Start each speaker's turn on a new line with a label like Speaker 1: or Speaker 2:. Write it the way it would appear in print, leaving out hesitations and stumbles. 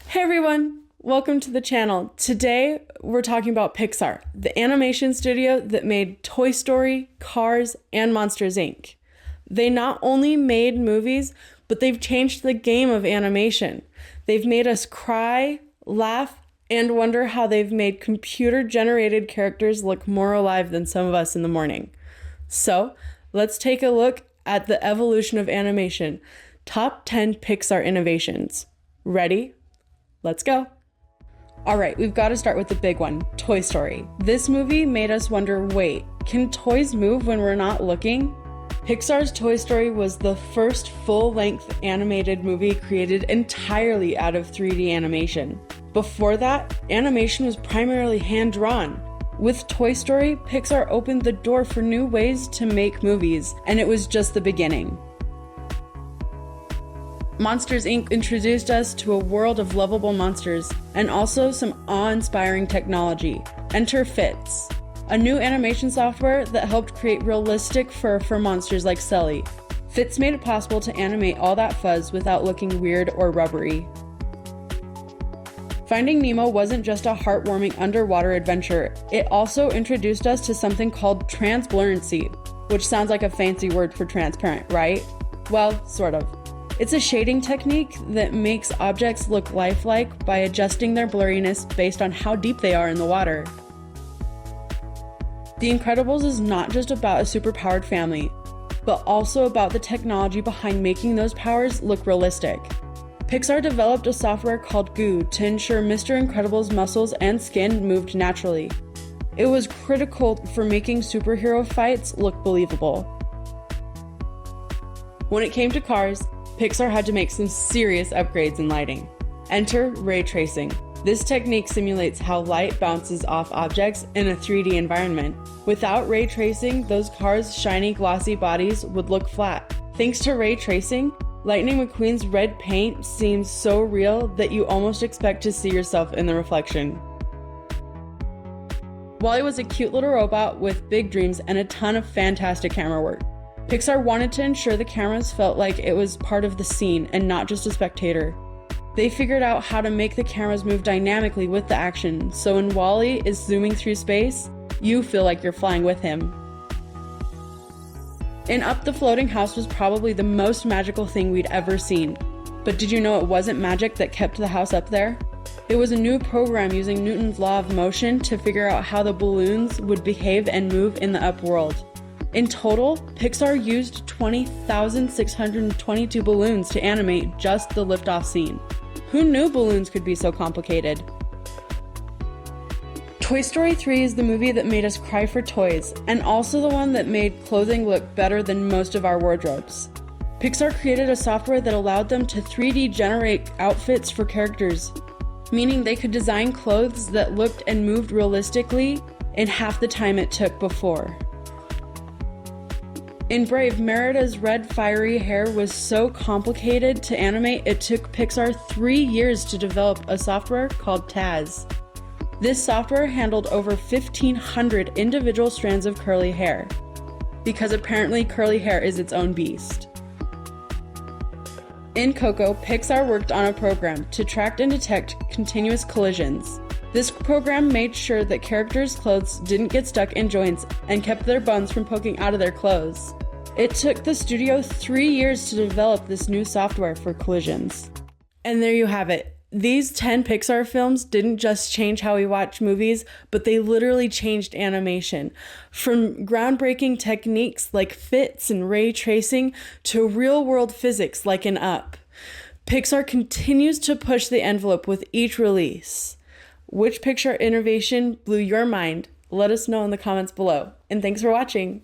Speaker 1: Hey everyone, welcome to the channel. Today we're talking about Pixar, the animation studio that made Toy Story, Cars, and Monsters, Inc. They not only made movies, but they've changed the game of animation. They've made us cry, laugh, and wonder how they've made computer-generated characters look more alive than some of us in the morning. So, let's take a look at the evolution of animation. Top 10 Pixar innovations. Ready? Let's go. All right, we've got to start with the big one, Toy Story. This movie made us wonder, wait, can toys move when we're not looking? Pixar's Toy Story was the first full-length animated movie created entirely out of 3D animation. Before that, animation was primarily hand-drawn. With Toy Story, Pixar opened the door for new ways to make movies, and it was just the beginning. Monsters, Inc. introduced us to a world of lovable monsters and also some awe-inspiring technology. Enter Fitz, a new animation software that helped create realistic fur for monsters like Sully. Fitz made it possible to animate all that fuzz without looking weird or rubbery. Finding Nemo wasn't just a heartwarming underwater adventure, it also introduced us to something called transblurency, which sounds like a fancy word for transparent, right? Well, sort of. It's a shading technique that makes objects look lifelike by adjusting their blurriness based on how deep they are in the water. The Incredibles is not just about a superpowered family, but also about the technology behind making those powers look realistic. Pixar developed a software called Goo to ensure Mr. Incredible's muscles and skin moved naturally. It was critical for making superhero fights look believable. When it came to Cars, Pixar had to make some serious upgrades in lighting. Enter ray tracing. This technique simulates how light bounces off objects in a 3D environment. Without ray tracing, those cars' shiny, glossy bodies would look flat. Thanks to ray tracing, Lightning McQueen's red paint seems so real that you almost expect to see yourself in the reflection. Wall-E was a cute little robot with big dreams and a ton of fantastic camera work. Pixar wanted to ensure the cameras felt like it was part of the scene and not just a spectator. They figured out how to make the cameras move dynamically with the action, so when Wall-E is zooming through space, you feel like you're flying with him. In Up, the floating house was probably the most magical thing we'd ever seen. But did you know it wasn't magic that kept the house up there? It was a new program using Newton's law of motion to figure out how the balloons would behave and move in the up world. In total, Pixar used 20,622 balloons to animate just the liftoff scene. Who knew balloons could be so complicated? Toy Story 3 is the movie that made us cry for toys, and also the one that made clothing look better than most of our wardrobes. Pixar created a software that allowed them to 3D generate outfits for characters, meaning they could design clothes that looked and moved realistically in half the time it took before. In Brave, Merida's red fiery hair was so complicated to animate it took Pixar 3 years to develop a software called Taz. This software handled over 1,500 individual strands of curly hair, because apparently curly hair is its own beast. In Coco, Pixar worked on a program to track and detect continuous collisions. This program made sure that characters' clothes didn't get stuck in joints and kept their buns from poking out of their clothes. It took the studio 3 years to develop this new software for collisions. And there you have it. These 10 Pixar films didn't just change how we watch movies, but they literally changed animation. From groundbreaking techniques like Fitz and ray tracing to real-world physics like in Up. Pixar continues to push the envelope with each release. Which Pixar innovation blew your mind? Let us know in the comments below. And thanks for watching.